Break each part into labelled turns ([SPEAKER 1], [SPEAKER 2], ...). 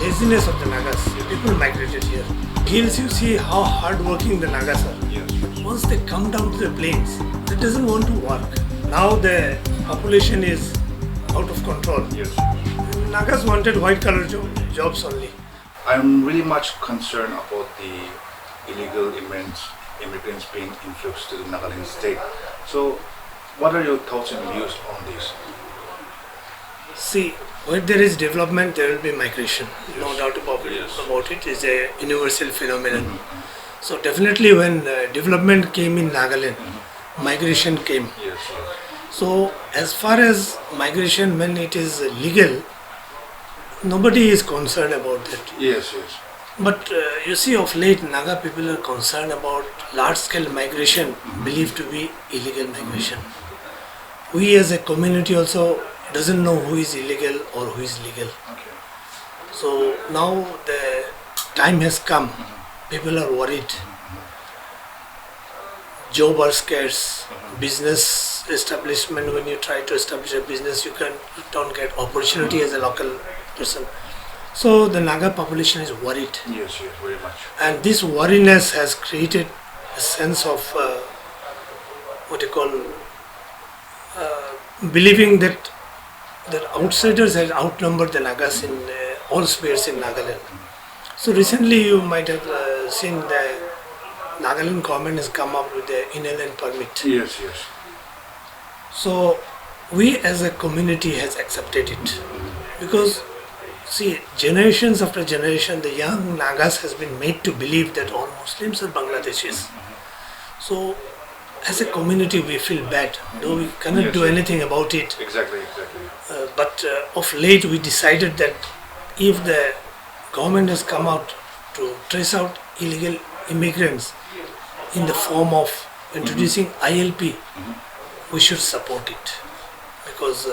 [SPEAKER 1] laziness of the Nagas. People migrated here. Hills, you see how hard-working the Nagas are.
[SPEAKER 2] Yes.
[SPEAKER 1] Once they come down to the plains, they doesn't want to work. Now the population is out of control.
[SPEAKER 2] Yes.
[SPEAKER 1] Nagas wanted white-collar jobs only.
[SPEAKER 2] I'm really much concerned about the illegal immigrants being influxed to the Nagaland state. So, what are your thoughts and views on this?
[SPEAKER 1] See, where there is development, there will be migration. No doubt about it. It's a universal phenomenon. So definitely when development came in Nagaland, migration came.
[SPEAKER 2] Yes.
[SPEAKER 1] So as far as migration, when it is legal, nobody is concerned about that.
[SPEAKER 2] Yes.
[SPEAKER 1] But you see, of late, Naga people are concerned about large-scale migration, believed to be illegal migration. We as a community also doesn't know who is illegal or who is legal.
[SPEAKER 2] Okay.
[SPEAKER 1] So now the time has come. People are worried. Job are scarce. Business establishment, when you try to establish a business, you don't get opportunity as a local person. So the Naga population is worried.
[SPEAKER 2] Yes, very much.
[SPEAKER 1] And this worriness has created a sense of believing that outsiders have outnumbered the Nagas in all spheres in Nagaland. So recently you might have seen the Nagaland government has come up with the inland permit.
[SPEAKER 2] Yes.
[SPEAKER 1] So we as a community has accepted it because see, generations after generation, the young Nagas has been made to believe that all Muslims are Bangladeshis. So as a community we feel bad, though we cannot do anything about it.
[SPEAKER 2] Exactly.
[SPEAKER 1] But of late we decided that if the government has come out to trace out illegal immigrants in the form of introducing ILP, we should support it. Because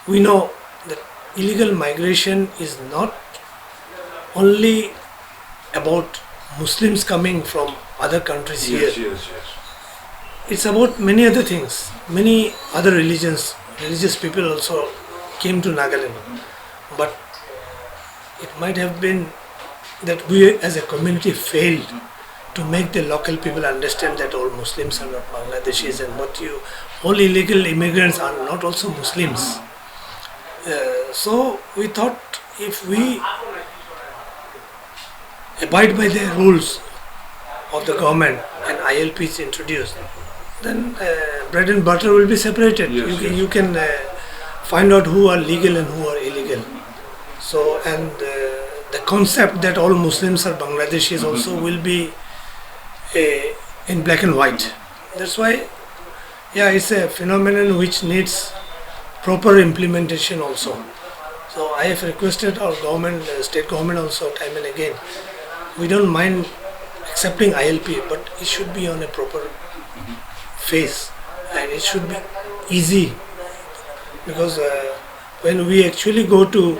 [SPEAKER 1] we know that illegal migration is not only about Muslims coming from other countries here.
[SPEAKER 2] Yes.
[SPEAKER 1] It's about many other things. Many other religious people also came to Nagaland. But it might have been that we as a community failed to make the local people understand that all Muslims are not Bangladeshis and all illegal immigrants are not also Muslims. So we thought if we abide by the rules of the government and ILP is introduced, then bread and butter will be separated. You can find out who are legal and who are illegal. So and the concept that all Muslims are Bangladeshis also will be in black and white. That's why, it's a phenomenon which needs proper implementation also. So I have requested our government, state government also time and again, we don't mind accepting ILP, but it should be on a proper phase and it should be easy, because when we actually go to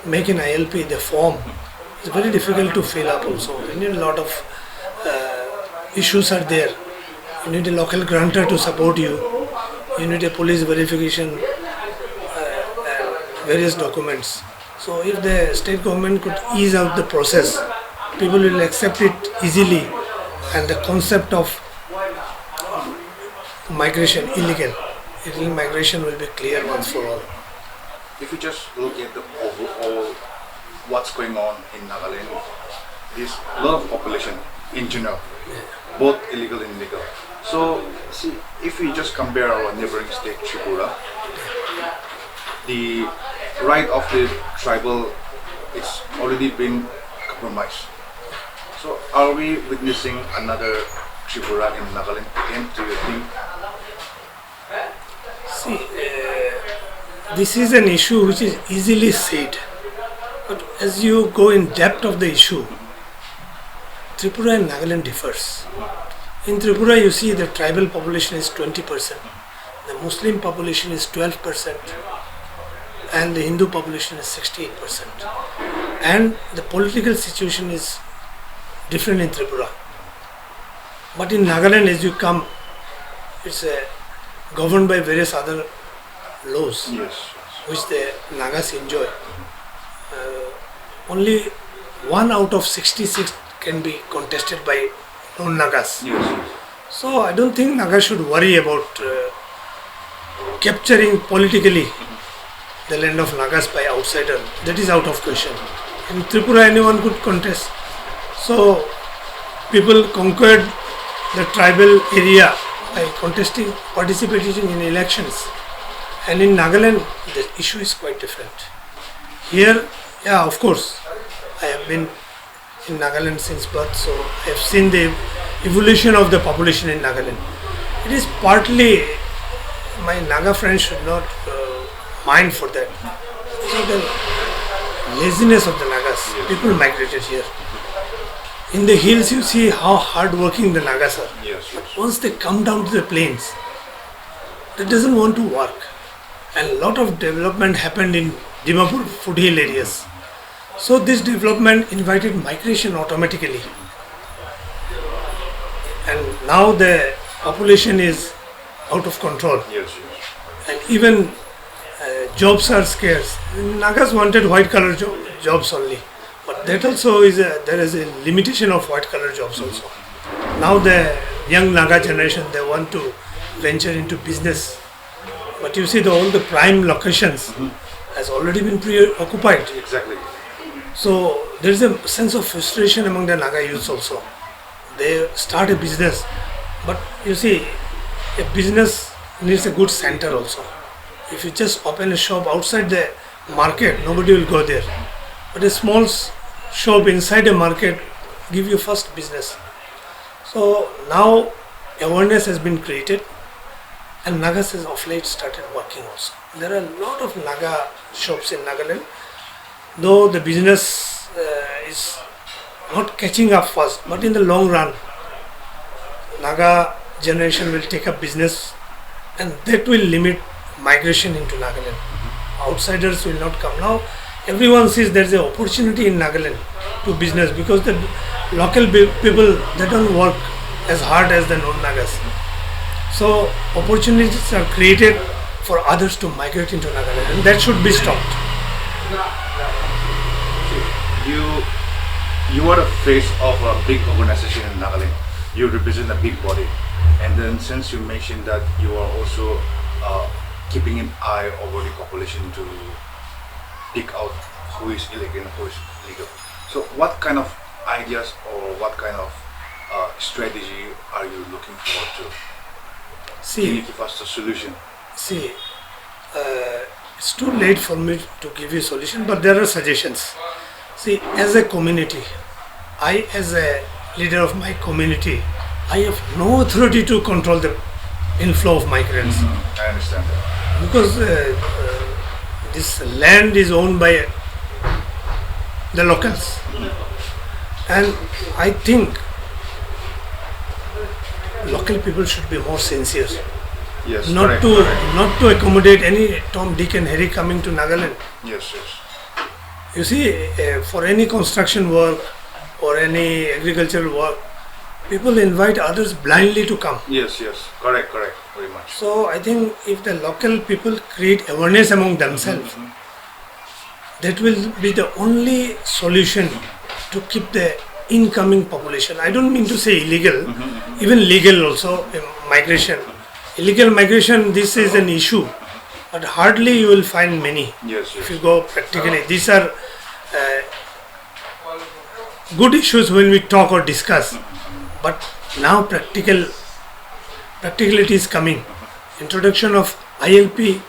[SPEAKER 1] make an ILP, the form is very difficult to fill up also. You need a lot of issues are there. You need a local grantor to support you. You need a police verification and various documents. So if the state government could ease out the process, people will accept it easily, and the concept of migration, illegal migration will be clear once for all.
[SPEAKER 2] If you just look at the overall what's going on in Nagaland, there's a lot of population in general, both illegal and legal. So see, if we just compare our neighboring state Tripura, the right of the tribal it's already been compromised. So are we witnessing another Tripura in Nagaland again, do you think?
[SPEAKER 1] See, this is an issue which is easily said, but as you go in depth of the issue, Tripura and Nagaland differs. In Tripura you see the tribal population is 20%, the Muslim population is 12%, and the Hindu population is 68%. And the political situation is different in Tripura. But in Nagaland, as you come, it's governed by various other laws,
[SPEAKER 2] Yes.
[SPEAKER 1] which the Nagas enjoy. only 1 out of 66 can be contested by non-Nagas.
[SPEAKER 2] Yes, yes.
[SPEAKER 1] So I don't think Nagas should worry about capturing politically the land of Nagas by outsider. That is out of question. In Tripura anyone could contest. So people conquered the tribal area by contesting, participating in elections. And in Nagaland, the issue is quite different. Here, yeah, of course, I have been in Nagaland since birth, so I have seen the evolution of the population in Nagaland. It is partly, my Naga friends should not mind for that. So the laziness of the Nagas, people migrated here. In the hills you see how hard-working the Nagas are.
[SPEAKER 2] Yes, yes.
[SPEAKER 1] But once they come down to the plains, they doesn't want to work. And a lot of development happened in Dimapur foothill areas. So this development invited migration automatically. And now the population is out of control.
[SPEAKER 2] Yes, yes.
[SPEAKER 1] And even jobs are scarce. Nagas wanted white collar jobs only. But that also is there is a limitation of white collar jobs also. Now the young Naga generation, they want to venture into business. But you see all the prime locations has already been preoccupied.
[SPEAKER 2] Exactly.
[SPEAKER 1] So there is a sense of frustration among the Naga youths also. They start a business, but you see, a business needs a good center also. If you just open a shop outside the market, nobody will go there. But a small shop inside a market give you first business. So now awareness has been created, and Nagas has of late started working also. There are a lot of Naga shops in Nagaland, though the business is not catching up fast, but in the long run, Naga generation will take up business, and that will limit migration into Nagaland. Outsiders will not come. Now everyone sees there is an opportunity in Nagaland to business because the local people, they don't work as hard as the non-Nagas. So opportunities are created for others to migrate into Nagaland, and that should be stopped.
[SPEAKER 2] You are the face of a big organization in Nagaland. You represent a big body, and then since you mentioned that you are also keeping an eye over the population to pick out who is illegal and who is legal. So what kind of ideas or what kind of strategy are you looking forward to? Can you give us the solution?
[SPEAKER 1] See, it's too late for me to give you a solution, but there are suggestions. See, as a community, I as a leader of my community, I have no authority to control the inflow of migrants.
[SPEAKER 2] I understand that.
[SPEAKER 1] Because this land is owned by the locals. And I think local people should be more sincere.
[SPEAKER 2] Yes,
[SPEAKER 1] Not to accommodate any Tom, Dick and Harry coming to Nagaland.
[SPEAKER 2] Yes, yes.
[SPEAKER 1] You see, for any construction work or any agricultural work, people invite others blindly to come.
[SPEAKER 2] Yes, yes. Correct, very much.
[SPEAKER 1] So I think if the local people create awareness among themselves, that will be the only solution to keep the incoming population. I don't mean to say illegal, even legal also, migration. Illegal migration, this is an issue, but hardly you will find many.
[SPEAKER 2] Yes,
[SPEAKER 1] If
[SPEAKER 2] yes.
[SPEAKER 1] you go practically, these are good issues when we talk or discuss, but now practicality is coming. Introduction of ILP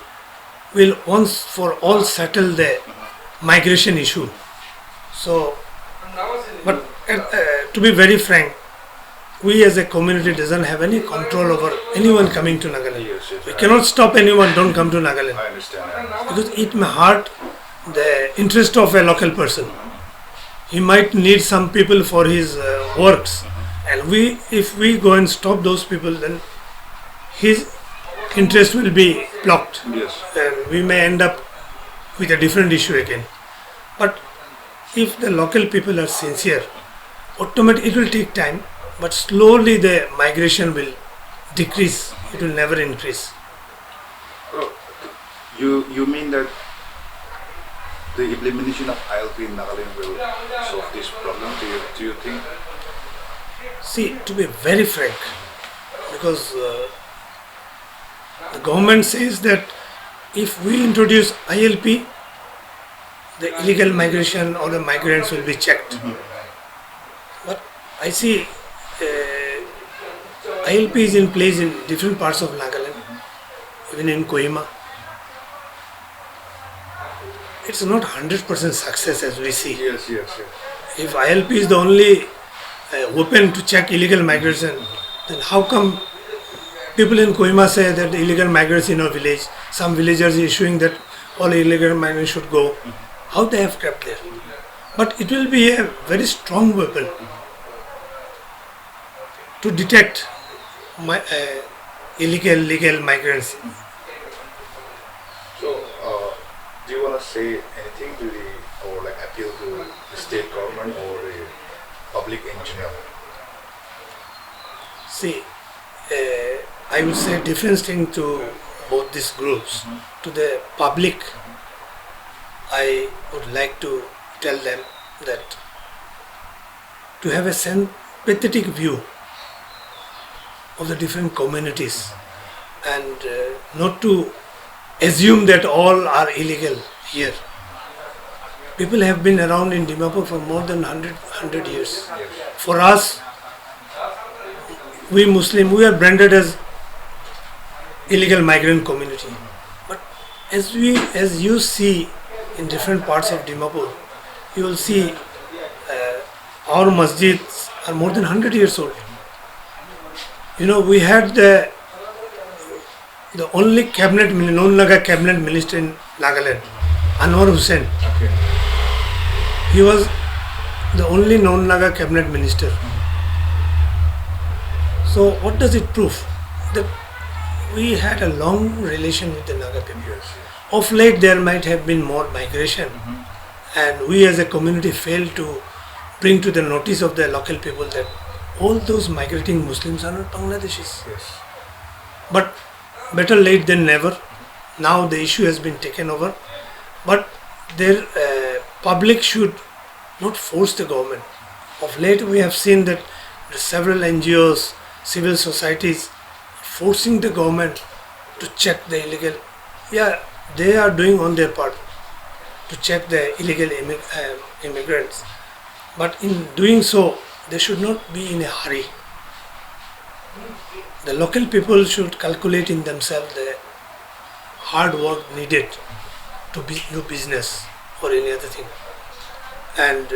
[SPEAKER 1] will once for all settle the migration issue. So, but to be very frank, we as a community doesn't have any control over anyone coming to Nagaland.
[SPEAKER 2] Yes, yes.
[SPEAKER 1] We cannot stop anyone, don't come to Nagaland.
[SPEAKER 2] I understand.
[SPEAKER 1] Because it may hurt the interest of a local person. He might need some people for his works, and if we go and stop those people, then his interest will be blocked,
[SPEAKER 2] Yes.
[SPEAKER 1] and we may end up with a different issue again. But if the local people are sincere, automatically it will take time, but slowly the migration will decrease. It will never increase.
[SPEAKER 2] Oh, you mean that the implementation of ILP in Nagaland will solve this problem? Do you think?
[SPEAKER 1] See, to be very frank, because the government says that if we introduce ILP, the illegal migration or the migrants will be checked. But I see ILP is in place in different parts of Nagaland, even in Kohima. It's not 100% success as we see.
[SPEAKER 2] Yes.
[SPEAKER 1] If ILP is the only weapon to check illegal migration, then how come people in Kohima say that illegal migrants in our village, some villagers issuing that all illegal migrants should go, how they have kept there? But it will be a very strong weapon to detect illegal migrants.
[SPEAKER 2] So, do you want to say anything to or like appeal to the state government or the public in general?
[SPEAKER 1] See, I would say different thing to both these groups. To the public, I would like to tell them that to have a sympathetic view of the different communities and not to assume that all are illegal here. People have been around in Dimapur for more than 100 years. For us, we Muslim, we are branded as illegal migrant community. But as you see in different parts of Dimapur, you will see our masjids are more than 100 years old. You know, we had the only non-Naga cabinet minister in Nagaland, Anwar Hussain.
[SPEAKER 2] Okay.
[SPEAKER 1] He was the only non-Naga cabinet minister. So what does it prove? That we had a long relation with the Naga people. Of late there might have been more migration, and we as a community failed to bring to the notice of the local people that all those migrating Muslims are not Bangladeshis.
[SPEAKER 2] Yes.
[SPEAKER 1] But better late than never. Now the issue has been taken over. But their public should not force the government. Of late we have seen that several NGOs, civil societies forcing the government to check the illegal. Yeah, they are doing on their part to check the illegal immigrants. But in doing so, they should not be in a hurry. The local people should calculate in themselves the hard work needed to do business or any other thing. And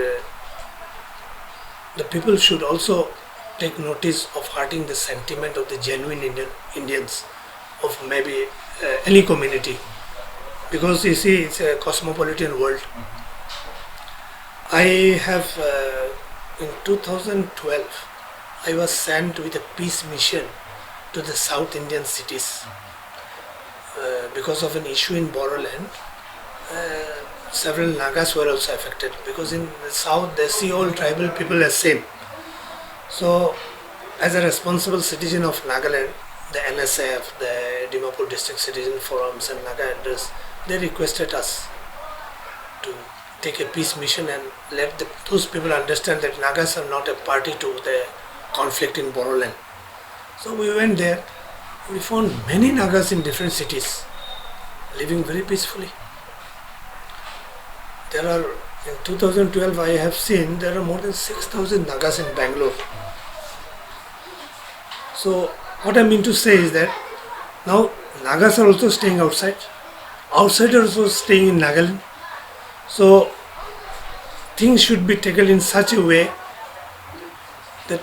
[SPEAKER 1] the people should also take notice of hurting the sentiment of the genuine Indians of maybe any community. Because you see, it's a cosmopolitan world. I have, in 2012, I was sent with a peace mission to the South Indian cities. Because of an issue in Boroland, several Nagas were also affected, because in the south they see all tribal people as same. So, as a responsible citizen of Nagaland, the NSF, the Dimapur District Citizen Forums and Naga elders, they requested us to take a peace mission and let those people understand that Nagas are not a party to the conflict in Boroland. So we went there. We found many Nagas in different cities living very peacefully. There are, in 2012 I have seen there are more than 6,000 Nagas in Bangalore. So what I mean to say is that now Nagas are also staying outside. Outsiders are also staying in Nagaland. So things should be taken in such a way that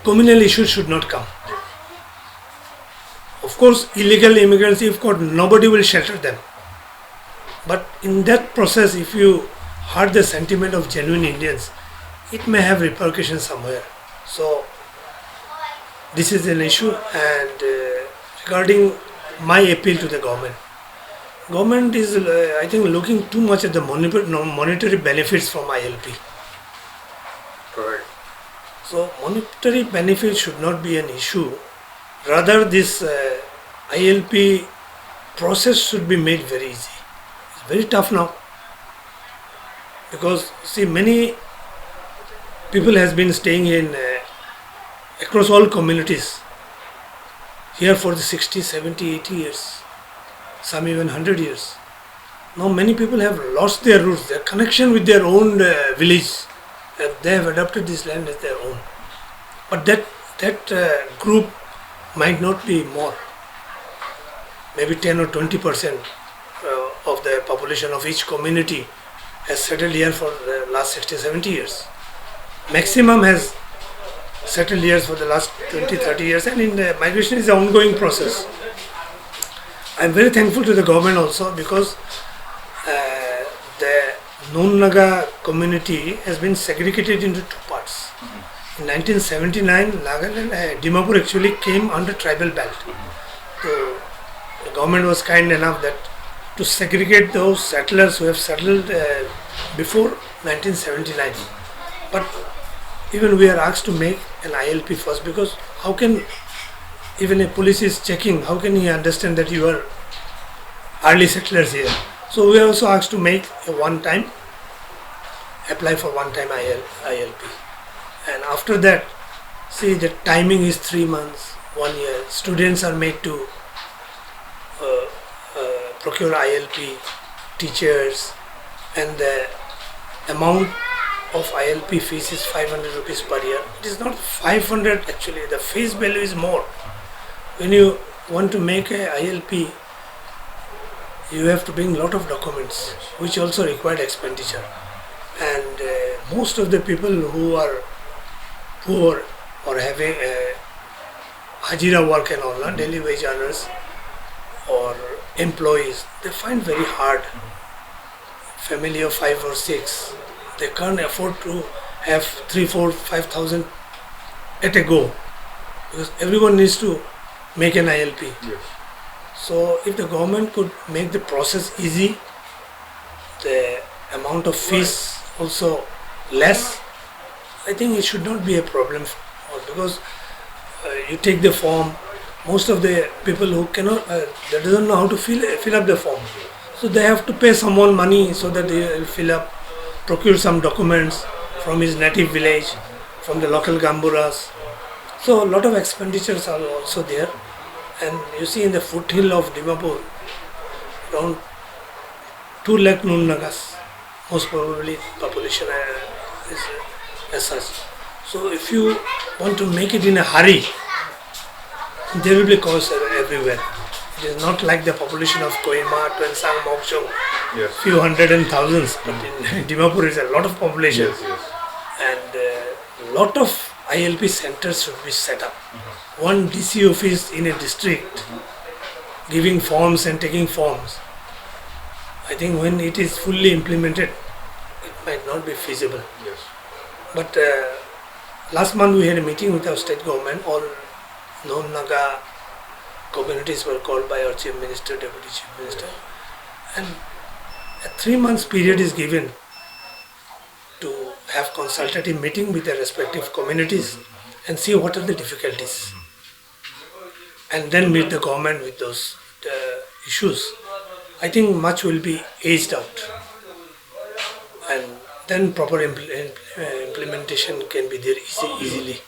[SPEAKER 1] communal issues should not come. Of course, illegal immigrants, if caught, nobody will shelter them. But in that process, if you hurt the sentiment of genuine Indians, it may have repercussions somewhere. So this is an issue. And regarding my appeal to the government is, I think, looking too much at the monetary benefits from ILP.
[SPEAKER 2] Correct.
[SPEAKER 1] So monetary benefits should not be an issue. Rather, this ILP process should be made very easy. It's very tough now. because see many people has been staying in across all communities here for the 60, 70, 80 years, some even 100 years. Now many people have lost their roots, their connection with their own village. They have adopted this land as their own. But that group might not be more. Maybe 10 or 20% of the population of each community has settled here for the last 60, 70 years. Maximum has settled here for the last 20, 30 years, and in the migration is an ongoing process. I am very thankful to the government also, because the Nun Naga community has been segregated into two parts. In 1979, Nagaland, Dimapur actually came under tribal belt. So the government was kind enough that to segregate those settlers who have settled before 1979. But even we are asked to make an ILP first, because how can, even a police is checking, how can he understand that you are early settlers here? So we are also asked to make a one-time, apply for one-time ILP. And after that, see, the timing is 3 months, 1 year. Students are made to procure ILP, teachers, and the amount of ILP fees is 500 rupees per year. It is not 500 actually, the fees value is more. When you want to make a ILP, you have to bring lot of documents, which also required expenditure. And most of the people who are poor or having hajira work and all, daily wage earners or employees, they find very hard. Family of 5 or 6, they can't afford to have 3, 4, 5,000 at a go, because everyone needs to make an ILP.
[SPEAKER 2] Yes.
[SPEAKER 1] So if the government could make the process easy, the amount of fees also less, I think it should not be a problem. Because you take the form, most of the people who cannot, they don't know how to fill up the form. So they have to pay someone money so that they will fill up, procure some documents from his native village, from the local gamburas. So a lot of expenditures are also there. And you see in the foothill of Dimapur, around 2 lakh Nun Nagas, most probably population is as such. So if you want to make it in a hurry, there will be costs everywhere. It is not like the population of Kohima, Tuensang, Mokchong,
[SPEAKER 2] Yes.
[SPEAKER 1] few hundred and thousands, but in Dimapur is a lot of population.
[SPEAKER 2] Yes, yes.
[SPEAKER 1] And a lot of ILP centers should be set up. One DC office in a district giving forms and taking forms. I think when it is fully implemented, it might not be feasible.
[SPEAKER 2] Yes.
[SPEAKER 1] But last month we had a meeting with our state government. All non-Naga communities were called by our Chief Minister, Deputy Chief Minister. And a 3 months period is given to have consultative meeting with the respective communities and see what are the difficulties. And then meet the government with those issues. I think much will be aged out. And then proper implementation can be there easily.